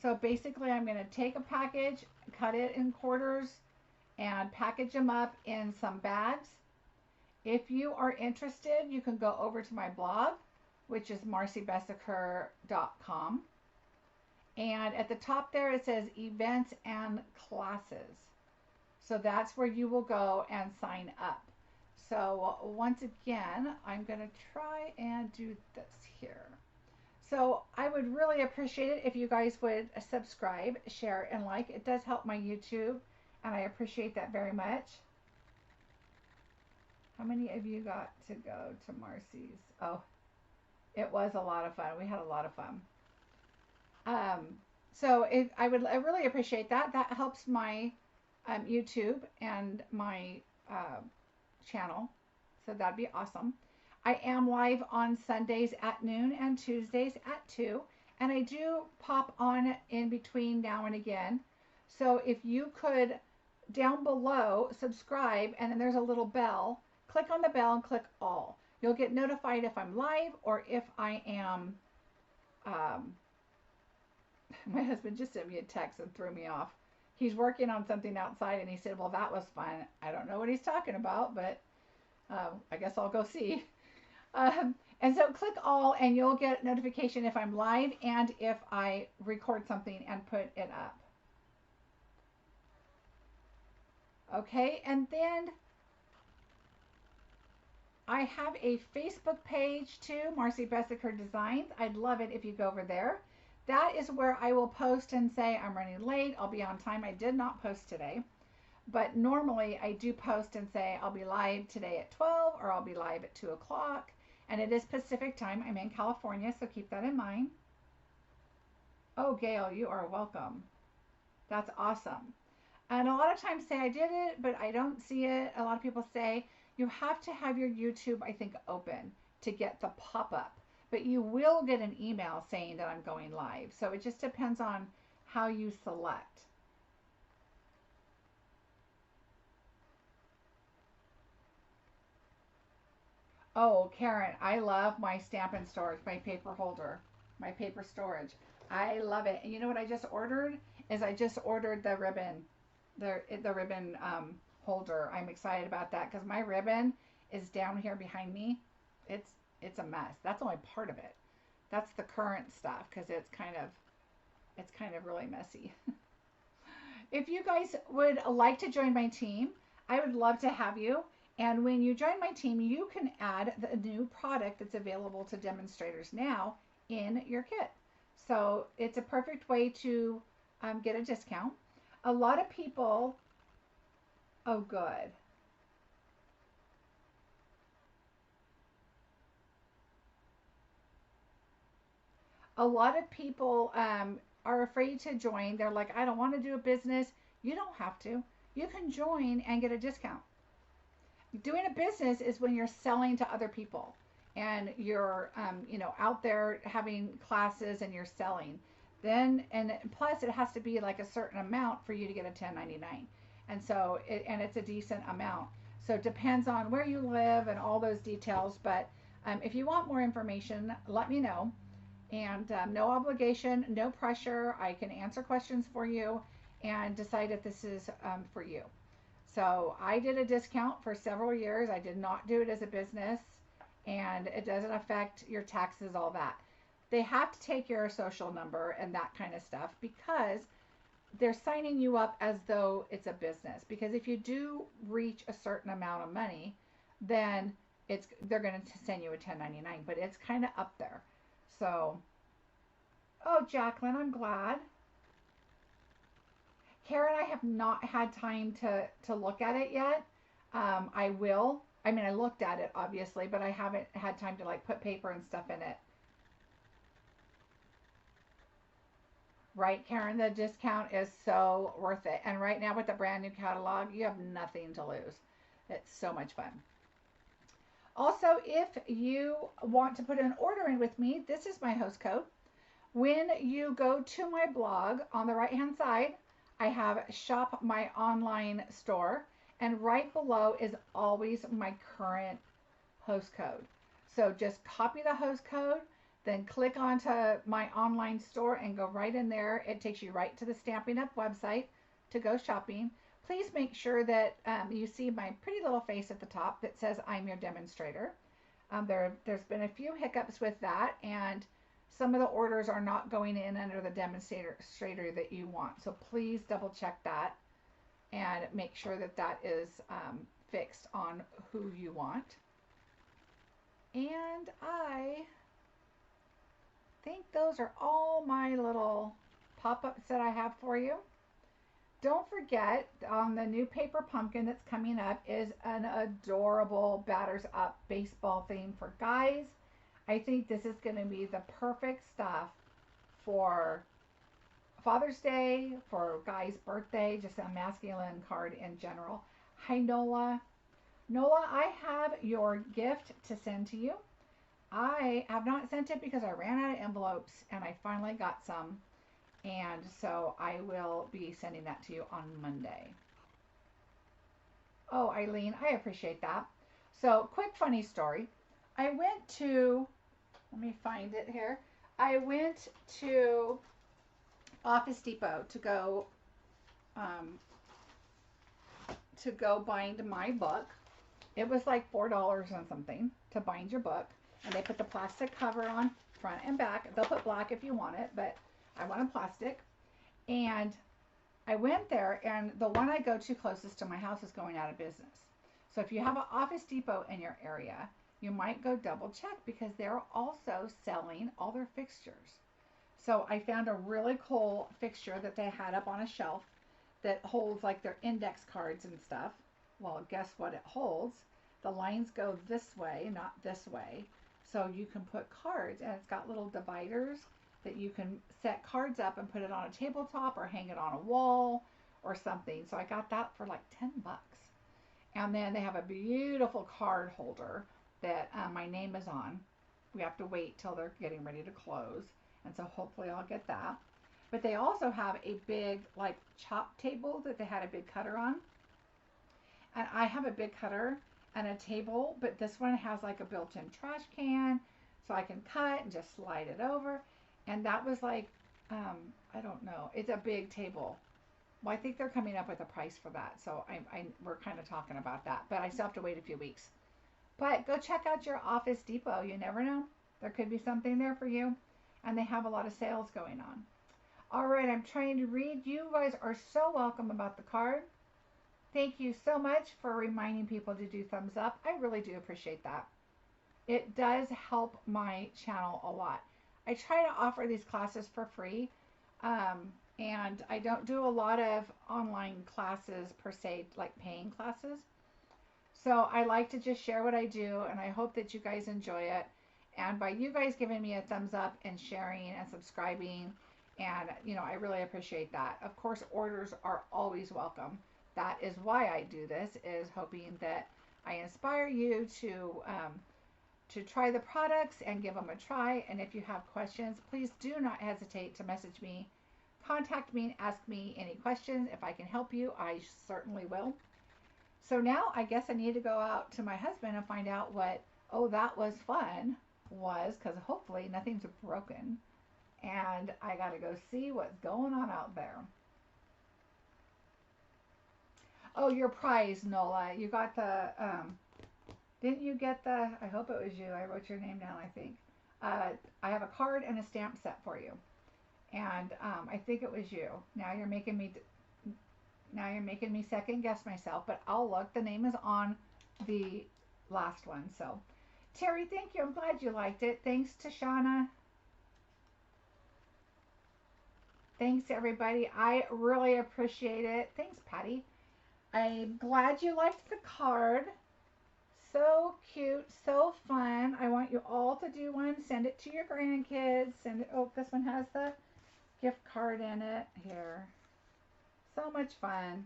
So basically, I'm going to take a package, cut it in quarters, and package them up in some bags. If you are interested, you can go over to my blog, which is marciebeseckerdesigns.com. And at the top there, it says events and classes. So that's where you will go and sign up. So once again, I'm going to try and do this here. So I would really appreciate it if you guys would subscribe, share, and like. It does help my YouTube, and I appreciate that very much. How many of you got to go to Marcie's? Oh, it was a lot of fun. We had a lot of fun. So I really appreciate that. That helps my YouTube and my channel. So that'd be awesome. I am live on Sundays at noon and Tuesdays at 2. And I do pop on in between now and again. So if you could, down below, subscribe, and then there's a little bell. Click on the bell and click all. You'll get notified if I'm live or if I am... my husband just sent me a text and threw me off. He's working on something outside, and he said, well, that was fun. I don't know what he's talking about, but I guess I'll go see. And so click all, and you'll get notification if I'm live and if I record something and put it up. Okay, and then I have a Facebook page too, Marcie Besecker Designs. I'd love it if you go over there. That is where I will post and say I'm running late. I'll be on time. I did not post today, but normally I do post and say I'll be live today at 12 or I'll be live at 2 o'clock. And it is Pacific time. I'm in California, so keep that in mind. Oh, Gail, you are welcome. That's awesome. And a lot of times say I did it, but I don't see it. A lot of people say you have to have your YouTube, I think, open to get the pop-up. But you will get an email saying that I'm going live. So it just depends on how you select. Oh, Karen, I love my Stampin' storage, my paper holder, my paper storage. I love it. And you know what I just ordered? I just ordered the ribbon, the ribbon holder. I'm excited about that because my ribbon is down here behind me. It's a mess. That's only part of it. That's the current stuff because it's kind of really messy. If you guys would like to join my team, I would love to have you. And when you join my team, you can add the new product that's available to demonstrators now in your kit. So it's a perfect way to get a discount. A lot of people, oh good. A lot of people are afraid to join. They're like, I don't want to do a business. You don't have to. You can join and get a discount. Doing a business is when you're selling to other people and you're out there having classes and you're selling. Then, and plus it has to be like a certain amount for you to get a 1099. And so it's a decent amount. So it depends on where you live and all those details. But if you want more information, let me know. And no obligation, no pressure. I can answer questions for you and decide if this is for you. So I did a discount for several years. I did not do it as a business, and it doesn't affect your taxes, all that. They have to take your social number and that kind of stuff because they're signing you up as though it's a business. Because if you do reach a certain amount of money, then they're going to send you a 1099, but it's kind of up there. So, oh, Jacqueline, I'm glad. Karen, I have not had time to look at it yet. I will. I mean, I looked at it obviously, but I haven't had time to like put paper and stuff in it. Right, Karen, the discount is so worth it. And right now with the brand new catalog, you have nothing to lose. It's so much fun. Also, if you want to put an order in with me, this is my host code. When you go to my blog on the right hand side, I have shop my online store, and right below is always my current host code. So just copy the host code, then click onto my online store and go right in there. It takes you right to the Stampin' Up website to go shopping. Please make sure that you see my pretty little face at the top that says I'm your demonstrator. There's been a few hiccups with that, and some of the orders are not going in under the demonstrator that you want. So please double check that and make sure that that is fixed on who you want. And I think those are all my little pop-ups that I have for you. Don't forget, on the new paper pumpkin that's coming up is an adorable Batters Up baseball theme for guys. I think this is going to be the perfect stuff for Father's Day, for guys' birthday, just a masculine card in general. Hi, Nola. Nola, I have your gift to send to you. I have not sent it because I ran out of envelopes and I finally got some. And so I will be sending that to you on Monday. Oh, Eileen, I appreciate that. So, quick funny story. I went to, let me find it here. I went to Office Depot to go bind my book. It was like $4 and something to bind your book. And they put the plastic cover on front and back. They'll put black if you want it, but I wanted plastic. And I went there, and the one I go to closest to my house is going out of business. So if you have an Office Depot in your area, you might go double check because they're also selling all their fixtures. So I found a really cool fixture that they had up on a shelf that holds like their index cards and stuff. Well, guess what it holds? The lines go this way, not this way. So you can put cards, and it's got little dividers that you can set cards up and put it on a tabletop or hang it on a wall or something. So I got that for like 10 bucks. And then they have a beautiful card holder that my name is on. We have to wait till they're getting ready to close. And so hopefully I'll get that. But they also have a big like chop table that they had a big cutter on. And I have a big cutter and a table, but this one has like a built-in trash can, so I can cut and just slide it over. And that was like, I don't know, it's a big table. Well, I think they're coming up with a price for that, so we're kind of talking about that, but I still have to wait a few weeks. But go check out your Office Depot. You never know, there could be something there for you, and they have a lot of sales going on. All right, I'm trying to read. You guys are so welcome about the card. Thank you so much for reminding people to do thumbs up. I really do appreciate that. It does help my channel a lot. I try to offer these classes for free, and I don't do a lot of online classes per se, like paying classes. So I like to just share what I do, and I hope that you guys enjoy it. And by you guys giving me a thumbs up and sharing and subscribing, and I really appreciate that. Of course, orders are always welcome. That is why I do this, is hoping that I inspire you to try the products and give them a try. And if you have questions, please do not hesitate to message me, contact me, and ask me any questions. If I can help you, I certainly will. So now I guess I need to go out to my husband and find out what, oh, that was fun, was, because hopefully nothing's broken. And I got to go see what's going on out there. Oh, your prize, Nola. You got the, didn't you get the, I hope it was you. I wrote your name down, I think. I have a card and a stamp set for you. And I think it was you. Now you're making me second guess myself, but I'll look. The name is on the last one. So, Terry, thank you. I'm glad you liked it. Thanks to Shauna. Thanks, everybody. I really appreciate it. Thanks, Patty. I'm glad you liked the card. So cute, so fun. I want you all to do one. Send it to your grandkids. Send it. Oh, this one has the gift card in it. Here. So much fun.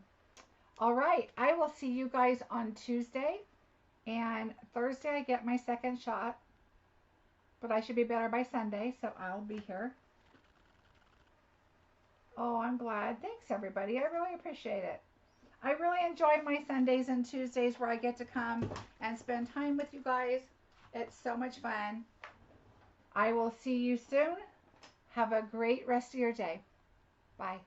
All right. I will see you guys on Tuesday. And Thursday I get my second shot. But I should be better by Sunday, so I'll be here. Oh, I'm glad. Thanks, everybody. I really appreciate it. I really enjoy my Sundays and Tuesdays where I get to come and spend time with you guys. It's so much fun. I will see you soon. Have a great rest of your day. Bye.